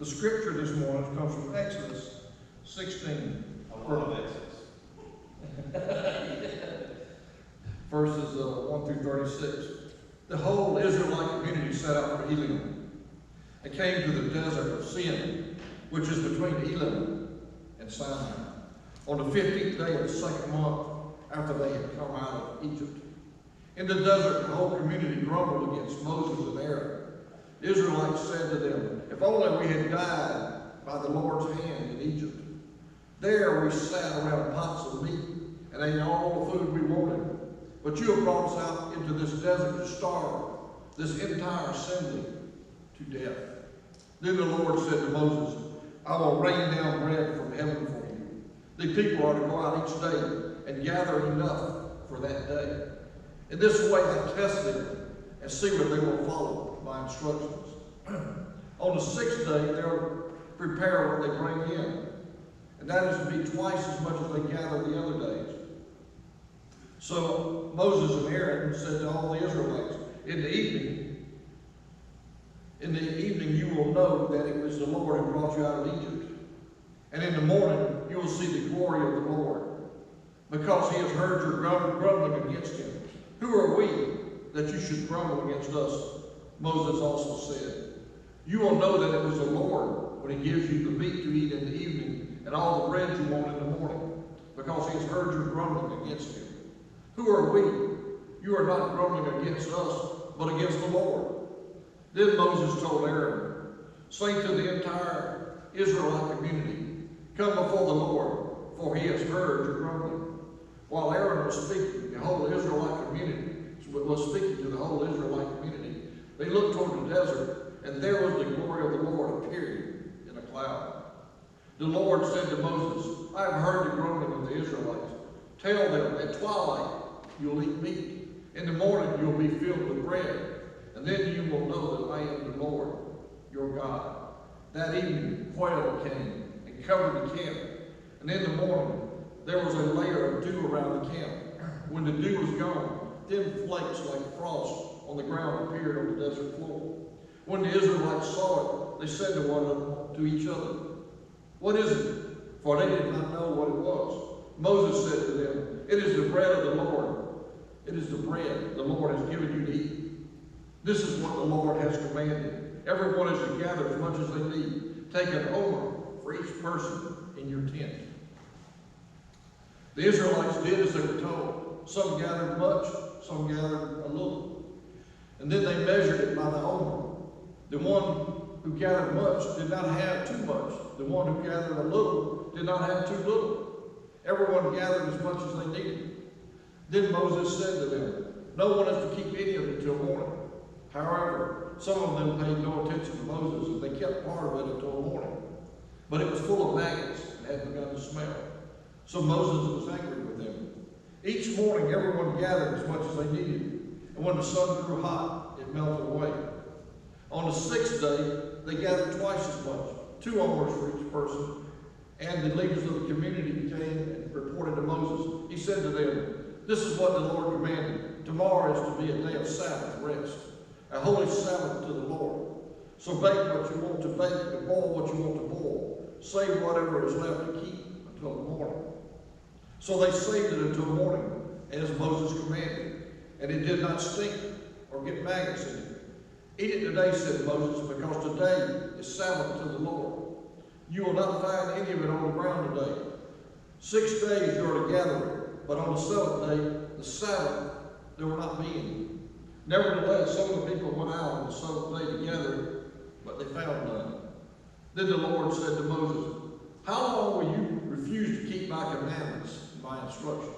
The scripture this morning comes from Exodus 16. A lot of Exodus. Verses 1 through 36. The whole Israelite community set out for Elim and came to the desert of Sin, which is between Elim and Sinai, on the 15th day of the second month after they had come out of Egypt. In the desert, the whole community grumbled against Moses and Aaron. The Israelites said to them, "If only we had died by the Lord's hand in Egypt. There we sat around pots of meat and ate all the food we wanted. But you have brought us out into this desert to starve this entire assembly to death." Then the Lord said to Moses, "I will rain down bread from heaven for you. The people are to go out each day and gather enough for that day. In this way I test them and see whether they will follow my instructions. On the 6th day they are to prepare what they bring in, and that is to be twice as much as they gather the other days." So Moses and Aaron said to all the Israelites, In the evening you will know that it was the Lord who brought you out of Egypt. And in the morning you will see the glory of the Lord, because he has heard your grumbling against him. Who are we that you should grumble against us? Moses also said, "You will know that it was the Lord when he gives you the meat to eat in the evening and all the bread you want in the morning, because he has heard your grumbling against him. Who are we? You are not grumbling against us, but against the Lord." Then Moses told Aaron, "Say to the entire Israelite community, 'Come before the Lord, for he has heard your grumbling.'" While Aaron was speaking, the whole Israelite community was speaking to the whole Israelite community. They looked toward the desert, and there was the glory of the Lord appearing in a cloud. The Lord said to Moses, "I have heard the grumbling of the Israelites. Tell them, at twilight you will eat meat. In the morning you will be filled with bread. And then you will know that I am the Lord, your God." That evening quail came and covered the camp. And in the morning there was a layer of dew around the camp. When the dew was gone, thin flakes like frost on the ground appeared on the desert floor. When the Israelites saw it, they said to each other, "What is it?" For they did not know what it was. Moses said to them, "It is the bread of the Lord. It is the bread the Lord has given you to eat. This is what the Lord has commanded. Everyone is to gather as much as they need. Take an omer for each person in your tent." The Israelites did as they were told. Some gathered much, some gathered a little. And then they measured it by the omer. The one who gathered much did not have too much. The one who gathered a little did not have too little. Everyone gathered as much as they needed. Then Moses said to them, "No one is to keep any of it till morning." However, some of them paid no attention to Moses, and they kept part of it until morning. But it was full of maggots and had begun to smell. So Moses was angry with them. Each morning everyone gathered as much as they needed, and when the sun grew hot, it melted away. On the 6th day, they gathered twice as much, 2 omers for each person, and the leaders of the community came and reported to Moses. He said to them, "This is what the Lord commanded. Tomorrow is to be a day of Sabbath rest, a holy Sabbath to the Lord. So bake what you want to bake and boil what you want to boil. Save whatever is left to keep until the morning." So they saved it until morning, as Moses commanded, and it did not stink or get maggots in it. "Eat it today," said Moses, "because today is Sabbath to the Lord. You will not find any of it on the ground today. 6 days you are to gather it, but on the 7th day, the Sabbath, there will not be any." Nevertheless, some of the people went out on the 7th day to gather it, but they found none. Then the Lord said to Moses, "How long will you refuse to keep my commandments and my instructions?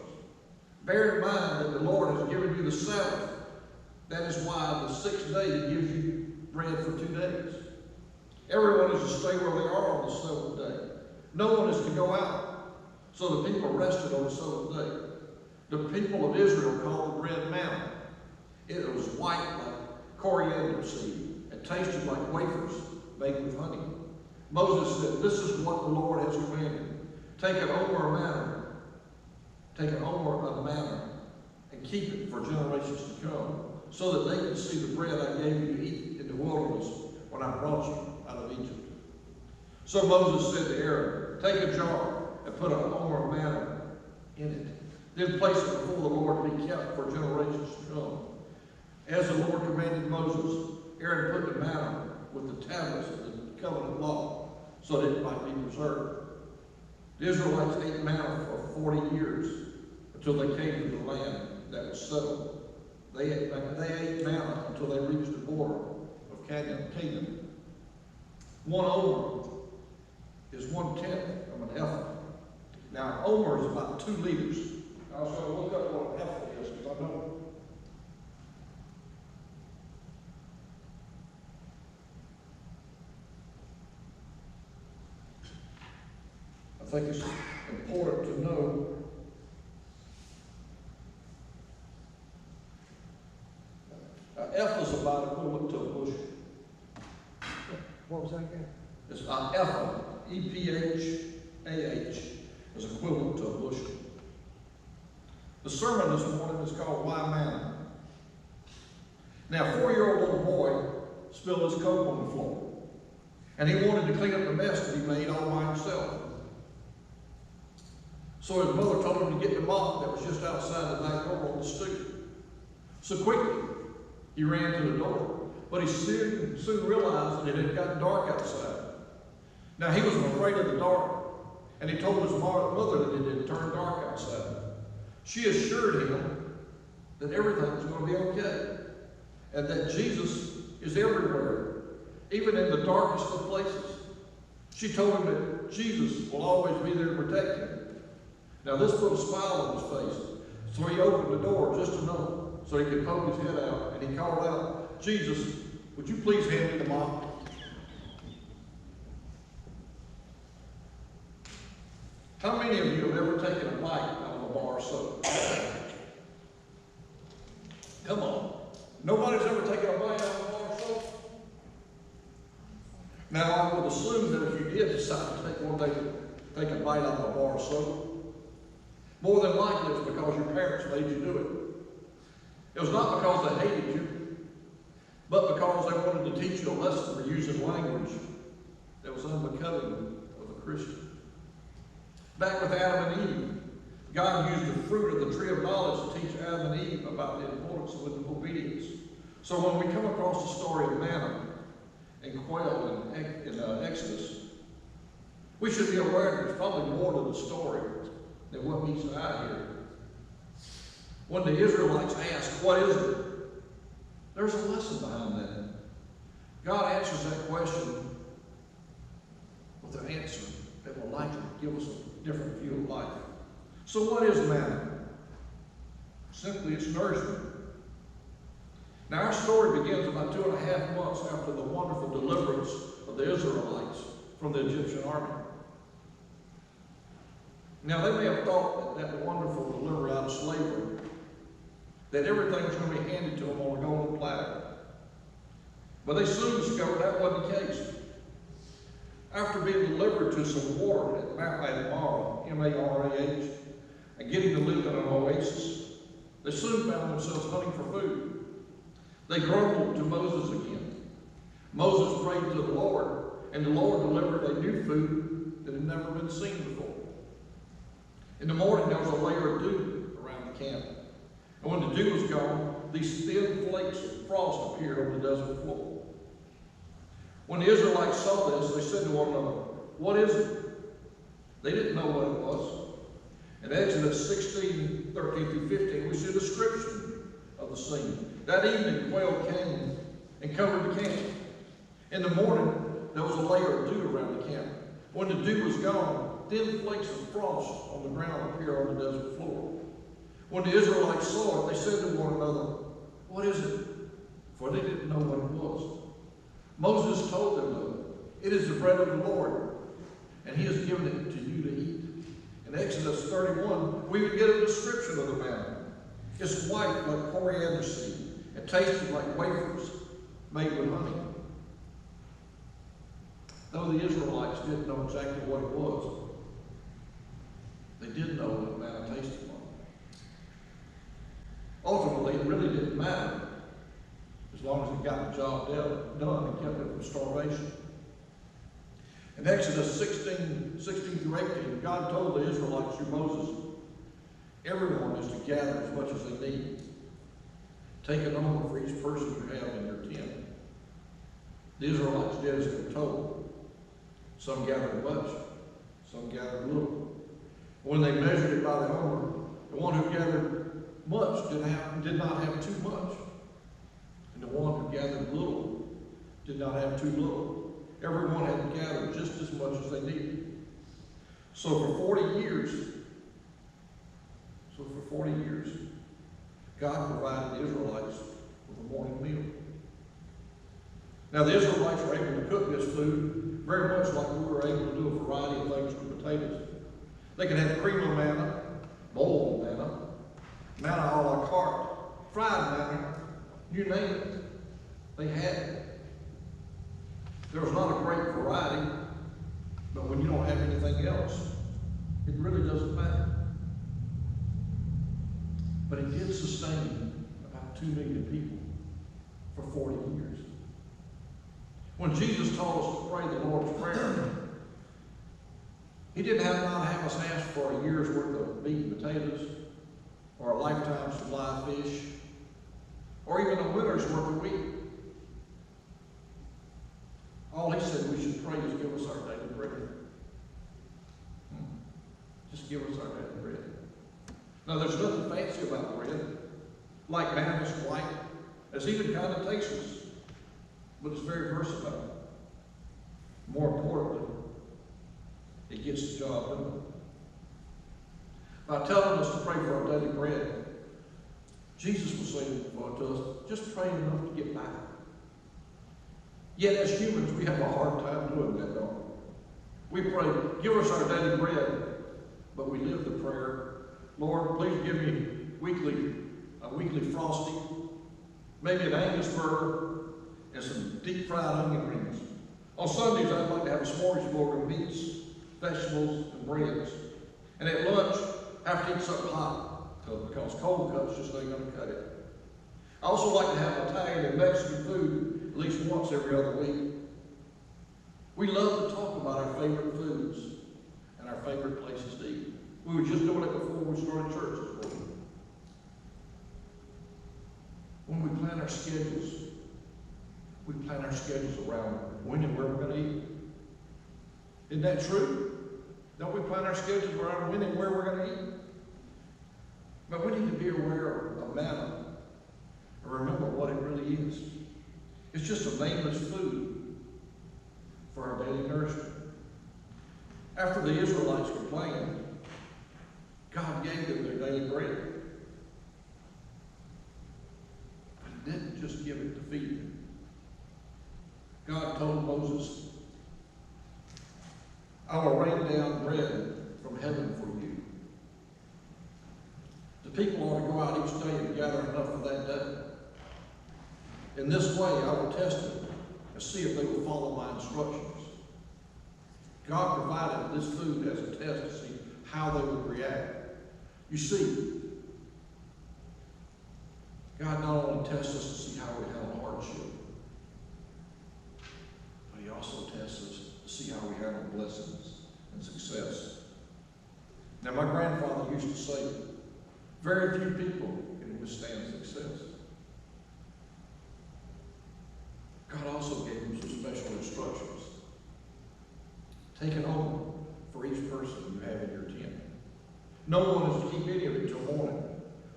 Bear in mind that the Lord has given you the Sabbath. That is why the 6th day he gives you bread for 2 days. Everyone is to stay where they are on the 7th day. No one is to go out." So the people rested on the 7th day. The people of Israel called the bread manna. It was white like coriander seed and tasted like wafers baked with honey. Moses said, "This is what the Lord has commanded. Take an omer of manna and keep it for generations to come, so that they can see the bread I gave you to eat in the wilderness when I brought you out of Egypt." So Moses said to Aaron, take a jar and put an omer of manna in it. Then place it before the Lord to be kept for generations to come. As the Lord commanded Moses, Aaron put the manna with the tablets of the covenant law so that it might be preserved. The Israelites ate manna for 40 years until they came to the land that was settled. They ate manna until they reached the border of Canaan. 1 omer is 1/10 of an ephah. Now, an omer is about 2 liters. I was going to look up what an ephah is because I know. I think it's important to know ephah is about equivalent to a bushel. What was that again? It's ephah, E-P-H-A-H, is equivalent to a bushel. The sermon this morning is called Why Manna? Now, a 4-year-old little boy spilled his coke on the floor, and he wanted to clean up the mess that he made all by himself. So his mother told him to get the mop that was just outside the back door on the stoop. So quickly, he ran to the door, but he soon realized that it had gotten dark outside. Now, he was afraid of the dark, and he told his mother that it had turned dark outside. She assured him that everything was going to be okay, and that Jesus is everywhere, even in the darkest of places. She told him that Jesus will always be there to protect him. Now, this put a smile on his face, so he opened the door just enough so he could poke his head out, and he called out, Jesus, would you please hand me the mop? How many of you have ever taken a bite out of a bar of soap? Come on. Nobody's ever taken a bite out of a bar of soap? Now, I would assume that if you did decide to take one day, take a bite out of a bar of soap, more than likely it's because your parents made you do it. It was not because they hated you, but because they wanted to teach you a lesson for using language that was unbecoming of a Christian. Back with Adam and Eve, God used the fruit of the tree of knowledge to teach Adam and Eve about the importance of obedience. So when we come across the story of manna and quail in Exodus, we should be aware that there's probably more to the story than what meets the eye here. When the Israelites ask, what is it? There's a lesson behind that. God answers that question with an answer that will likely give us a different view of life. So what is manna? Simply, it's nourishment. Now, our story begins about 2.5 months after the wonderful deliverance of the Israelites from the Egyptian army. Now, they may have thought that wonderful delivery out of slavery, that everything was going to be handed to them on a golden platter. But they soon discovered that wasn't the case. After being delivered to some water at Marah, M-A-R-A-H, and getting to live in an oasis, they soon found themselves hunting for food. They grumbled to Moses again. Moses prayed to the Lord, and the Lord delivered a new food that had never been seen before. In the morning, there was a layer of dew around the camp. And when the dew was gone, these thin flakes of frost appeared on the desert floor. When the Israelites saw this, they said to one another, what is it? They didn't know what it was. In Exodus 16, 13 through 15, we see a description of the scene. That evening, quail came and covered the camp. In the morning, there was a layer of dew around the camp. When the dew was gone, thin flakes of frost on the ground appeared on the desert floor. When the Israelites saw it, they said to one another, what is it? For they didn't know what it was. Moses told them, though, it is the bread of the Lord, and he has given it to you to eat. In Exodus 31, we would get a description of the manna. It's white like coriander seed, and tasted like wafers made with honey. Though the Israelites didn't know exactly what it was, they did know what manna tasted like. Ultimately, it really didn't matter as long as it got the job done and kept it from starvation. In Exodus 16 through 18, God told the Israelites through Moses, everyone is to gather as much as they need. Take a number for each person you have in your tent. The Israelites did as they were told. Some gathered much, some gathered little. When they measured it by the homer, the one who gathered much did not have too much. And the one who gathered little did not have too little. Everyone had gathered just as much as they needed. So for 40 years, God provided the Israelites with a morning meal. Now the Israelites were able to cook this food very much like we were able to do a variety of things with potatoes. They could have cream of manna, boiled manna, manna a la carte, fried manna, you name it. They had it. There was not a great variety, but when you don't have anything else, it really doesn't matter. But it did sustain about 2 million people for 40 years. When Jesus taught us to pray the Lord's Prayer, he did not have us ask for a year's worth of meat and potatoes, or a lifetime supply of fish, or even a winter's worth of wheat. All he said we should pray is give us our daily bread. Just give us our daily bread. Now there's nothing fancy about bread. Like manna, it's white. It's even kind of tasteless. But it's very versatile. More importantly, it gets the job done. By telling us to pray for our daily bread, Jesus was saying to us, just pray enough to get by. Yet as humans, we have a hard time doing that, don't we? We pray, give us our daily bread, but we live the prayer, Lord, please give me a weekly frosty, maybe an Angus burger, and some deep fried onion rings. On Sundays, I'd like to have a smorgasbord of meats, vegetables, and breads. And at lunch, I have to eat something hot, because cold cuts just ain't going to cut it. I also like to have Italian and Mexican food at least once every other week. We love to talk about our favorite foods and our favorite places to eat. We were just doing it before we started church this morning. When we plan our schedules around when and where we're going to eat. Isn't that true? Don't we plan our schedules around when and where we're going to eat? But we need to be aware of manna and remember what it really is. It's just a nameless food for our daily nourishment. After the Israelites complained, God gave them their daily bread. But he didn't just give it to feed them. God told Moses, I will rain down bread from heaven for you. The people ought to go out each day and gather enough for that day. In this way, I will test them and see if they will follow my instructions. God provided this food as a test to see how they would react. You see, God not only tests us to see how we handle hardship, but he also tests us to see how we handle blessings and success. Now, my grandfather used to say, very few people can withstand success. God also gave him some special instructions. Take an omen for each person you have in your tent. No one is to keep any of it till morning.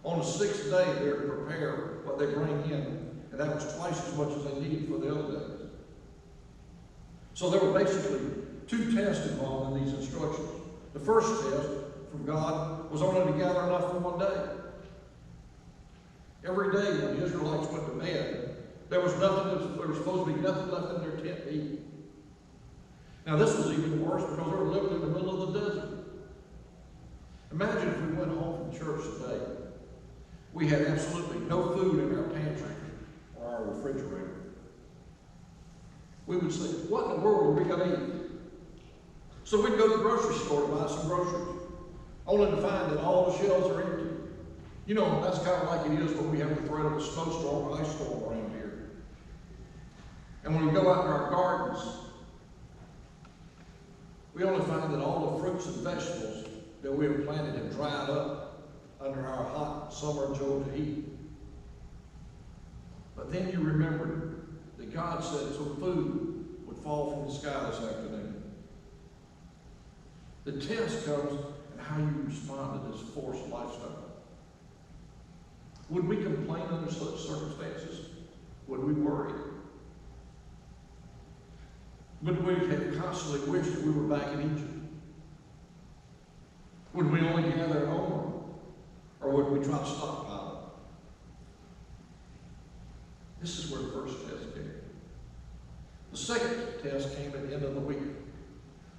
On the 6th day, they're to prepare what they bring in, and that was twice as much as they needed for the other days. So there were basically 2 tests involved in these instructions. The first test from God was only to gather enough for one day. Every day when the Israelites went to bed, there was supposed to be nothing left in their tent to eat. Now this was even worse because they were living in the middle of the desert. Imagine if we went home from church today. We had absolutely no food in our pantry or our refrigerator. We would say, what in the world are we going to eat? So we'd go to the grocery store to buy some groceries, only to find that all the shelves are empty. You know, that's kind of like it is when we have the threat of a snowstorm or ice storm around here. And when we go out in our gardens, we only find that all the fruits and vegetables that we have planted have dried up under our hot summer Georgia heat. But then you remember that God said some food would fall from the sky this afternoon. The test comes in how you respond to this forced lifestyle. Would we complain under such circumstances? Would we worry? Would we have constantly wished that we were back in Egypt? Would we only gather at home? Or would we try to stockpile? This is where the first test came. The second test came at the end of the week.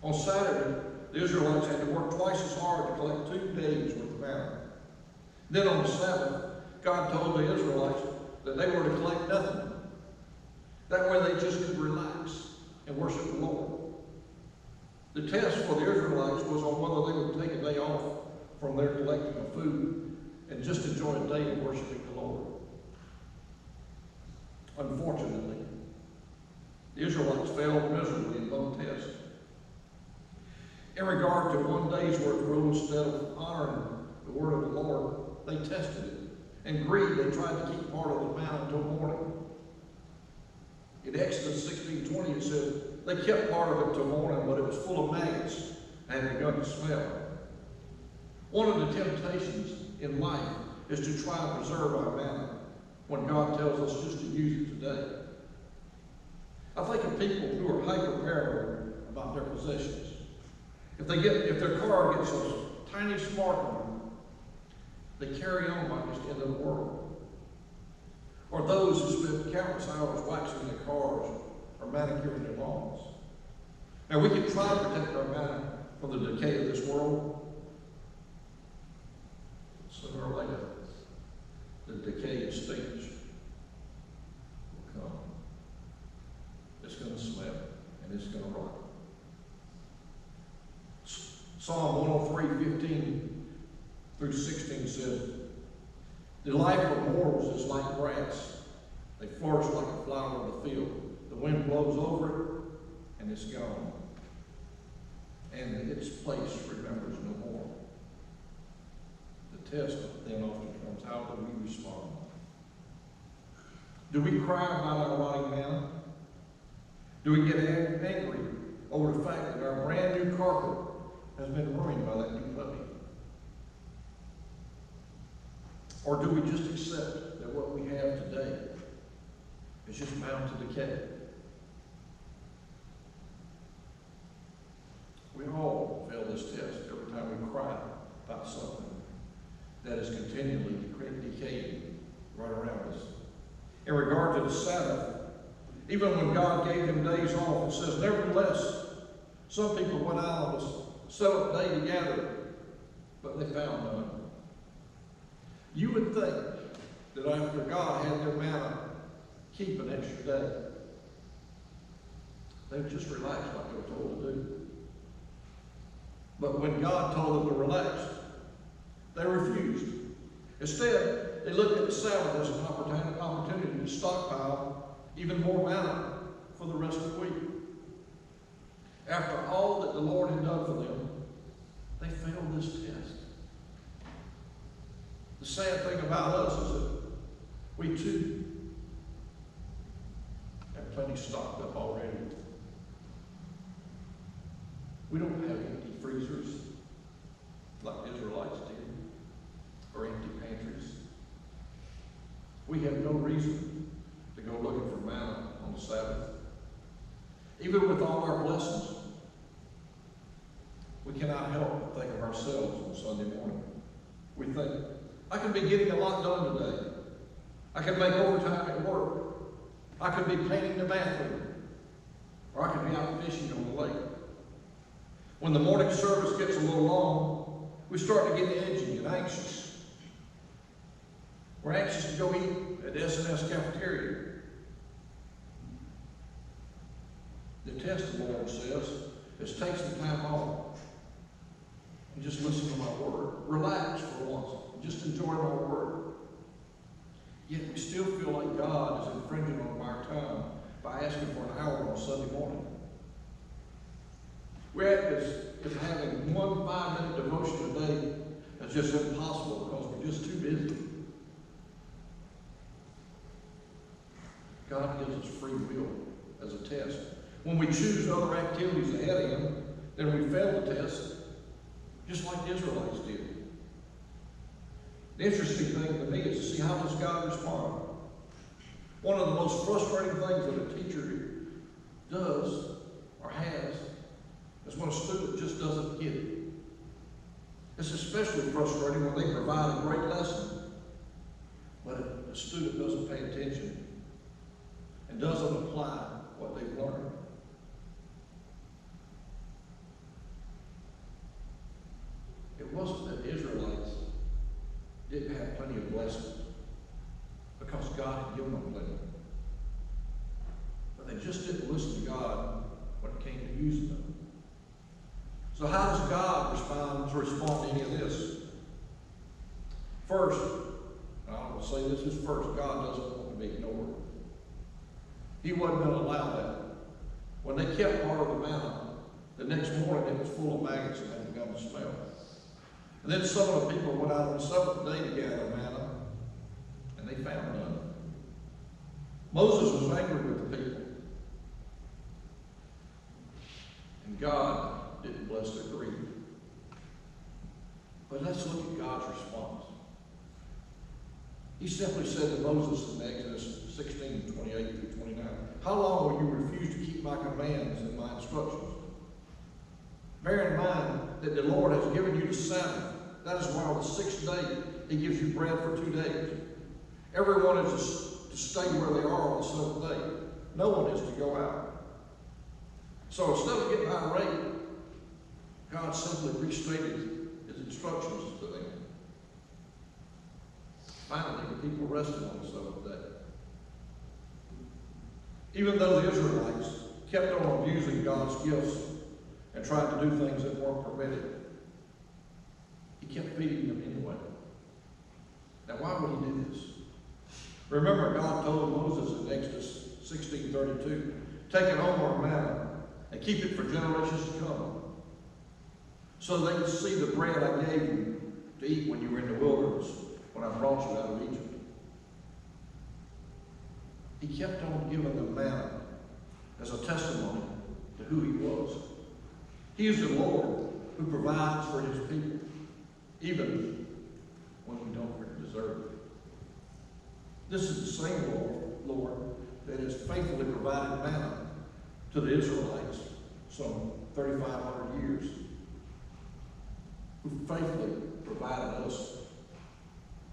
On Saturday, the Israelites had to work twice as hard to collect 2 days worth of manna. Then on the Sabbath, God told the Israelites that they were to collect nothing. That way they just could relax and worship the Lord. The test for the Israelites was on whether they would take a day off from their collecting of food and just enjoy a day of worshiping the Lord. Unfortunately, the Israelites failed miserably in both tests. In regard to 1 day's worth rule, instead of honoring the word of the Lord, they tested it. In greed, they tried to keep part of the manna until morning. In Exodus 16:20, it says, they kept part of it till morning, but it was full of maggots and had begun to smell. One of the temptations in life is to try and preserve our manna when God tells us just to use it today. I think of people who are hyper-paranoid about their possessions. If their car gets a tiny smart one, they carry on like it's the end of the world. Or those who spend countless hours waxing their cars or manicuring their lawns. Now we can try to protect our manna from the decay of this world. Sooner or later, the decay and stench will come. It's going to smell and it's going to rot. Psalm 103:15 through 16 says, the life of mortals is like grass. They flourish like a flower of the field. The wind blows over it, and it's gone. And its place remembers no more. The test then often comes, how do we respond? Do we cry about our rotting manna? Do we get angry over the fact that our brand new carpet has been ruined by that new puppy? Or do we just accept that what we have today is just bound to decay? We all fail this test every time we cry about something that is continually decaying right around us. In regard to the Sabbath, even when God gave them days off, it says, nevertheless, some people went out on a settled day to gather, but they found none. You would think that after God had their manna, keep an extra day, they would just relax like they were told to do. But when God told them to relax, they refused. Instead, they looked at the Sabbath as an opportunity to stockpile even more manna for the rest of the week. After all that the Lord had done for them, they failed this test. The sad thing about us is that we too have plenty stocked up already. We don't have empty freezers like the Israelites did, or empty pantries. We have no reason to go looking for manna on the Sabbath. Even with all our blessings, we cannot help but think of ourselves on Sunday morning. We think, I could be getting a lot done today. I could make overtime at work. I could be painting the bathroom. Or I could be out fishing on the lake. When the morning service gets a little long, we start to get edgy and anxious. We're anxious to go eat at the S&S cafeteria. The test, the Lord says, is take some time off and just listen to my word. Relax for once. Just enjoy my word. Yet we still feel like God is infringing on our time by asking for an hour on Sunday morning. We act as if having one 5-minute devotion a day is just impossible because we're just too busy. God gives us free will as a test. When we choose other activities ahead of Him, then we fail the test, just like the Israelites did. The interesting thing to me is to see how does God respond. One of the most frustrating things that a teacher does or has is when a student just doesn't get it. It's especially frustrating when they provide a great lesson, but the student doesn't pay attention and doesn't apply what they've learned. It wasn't that the Israelites didn't have plenty of blessings, because God had given them plenty. But they just didn't listen to God when it came to using them. So how does God respond to any of this? First, and I will say this is first, God doesn't want to be ignored. He wasn't going to allow that. When they kept part of the manna, the next morning it was full of maggots and had begun to smell. And then some of the people went out on the seventh day to gather manna, and they found none. Moses was angry with the people, and God didn't bless their greed. But let's look at God's response. He simply said to Moses in Exodus 16, 28 through 29, "How long will you refuse to keep my commands and my instructions? Bear in mind that the Lord has given you the Sabbath. That is why on the sixth day He gives you bread for 2 days. Everyone is to stay where they are on the seventh day. No one is to go out." So instead of getting irate, God simply restated His instructions to them. Finally, the people rested on the seventh day. Even though the Israelites kept on abusing God's gifts and tried to do things that weren't permitted, He kept feeding them anyway. Now, why would He do this? Remember, God told Moses in Exodus 16:32, "Take an omer of manna and keep it for generations to come, so they can see the bread I gave you to eat when you were in the wilderness, when I brought you out of Egypt." He kept on giving them manna as a testimony to who He was. He is the Lord who provides for His people, even when we don't deserve it. This is the same Lord that has faithfully provided manna to the Israelites some 3,500 years, who faithfully provided us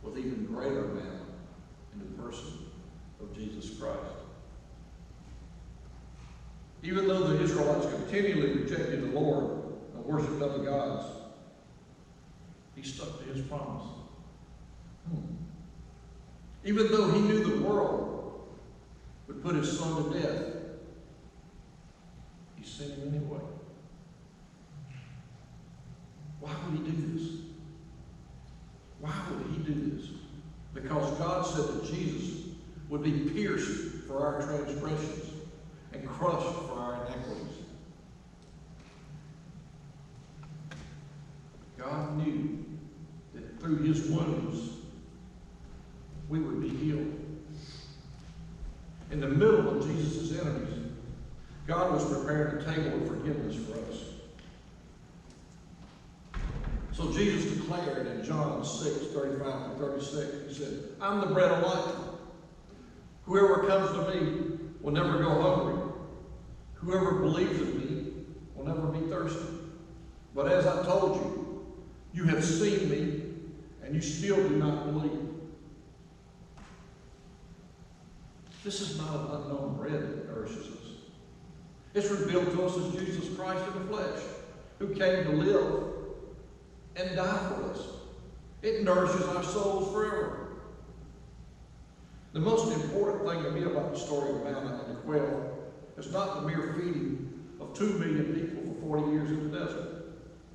with even greater manna in the person of Jesus Christ. Even though the Israelites continually rejected the Lord and worshiped other gods, He stuck to His promise. Even though He knew the world would put His Son to death, He sent Him anyway. Why would He do this? Why would He do this? Because God said that Jesus would be pierced for our transgressions and crushed for our iniquities. God knew that through His wounds we would be healed. In the middle of Jesus' enemies, God was preparing a table of forgiveness for us. So Jesus declared in John 6:35-36, He said, "I'm the bread of life. Whoever comes to me will never go hungry. Whoever believes in me will never be thirsty. But as I told you, you have seen me, and you still do not believe." This is not an unknown bread that nourishes us. It's revealed to us as Jesus Christ in the flesh, who came to live and die for us. It nourishes our souls forever. The most important thing to me about the story of Manna and the quail is not the mere feeding of 2 million people for 40 years in the desert.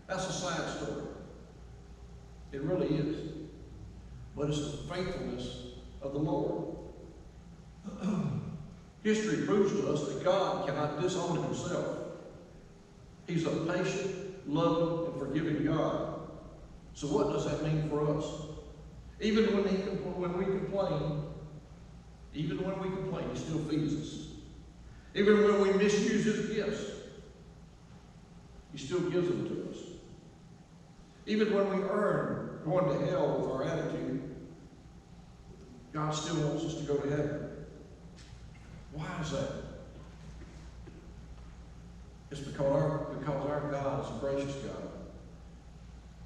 That's a sad story. It really is. But it's the faithfulness of the Lord. History proves to us that God cannot disown Himself. He's a patient, loving, and forgiving God. So what does that mean for us? Even when we complain, He still feeds us. Even when we misuse His gifts, He still gives them to us. Even when we earn going to hell with our attitude, God still wants us to go to heaven. Why is that? It's because our God is a gracious God.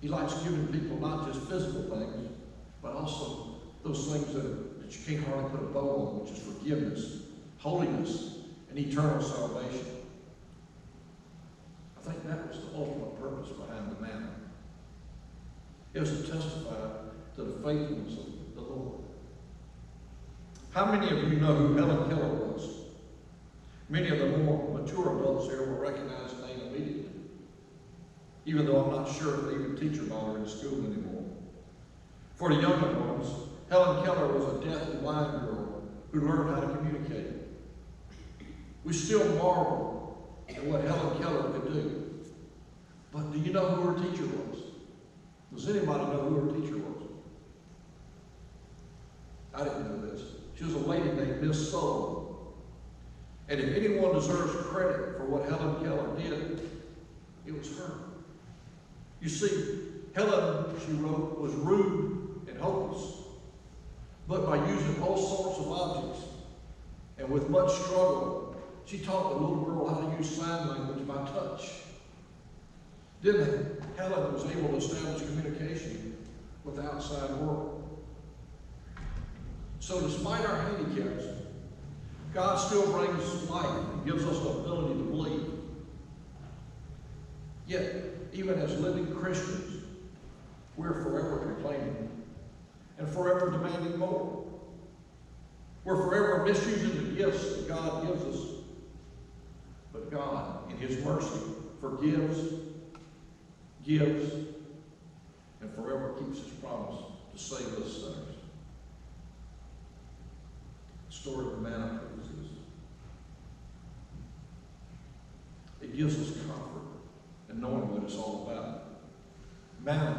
He likes giving people not just physical things, but also those things that you can't hardly put a bow on, which is forgiveness, holiness, and eternal salvation. I think that was the ultimate purpose behind the manna. It was to testify to the faithfulness of the Lord. How many of you know who Helen Keller was? Many of the more mature adults here will recognize the name immediately, even though I'm not sure if they even teach about her in school anymore. For the younger ones, Helen Keller was a deaf and blind girl who learned how to communicate. We still marvel at what Helen Keller could do. But do you know who her teacher was? Does anybody know who her teacher was? I didn't know this. She was a lady named Miss Sullivan. And if anyone deserves credit for what Helen Keller did, it was her. You see, Helen, she wrote, was rude and hopeless. But by using all sorts of objects and with much struggle, she taught the little girl how to use sign language by touch. Then Helen was able to establish communication with the outside world. So despite our handicaps, God still brings life and gives us the ability to believe. Yet, even as living Christians, we're forever complaining and forever demanding more. We're forever misusing the gifts that God gives us. But God, in His mercy, forgives, gives, and forever keeps His promise to save us sinners. The story of the manna proves this. It gives us comfort in knowing what it's all about. Manna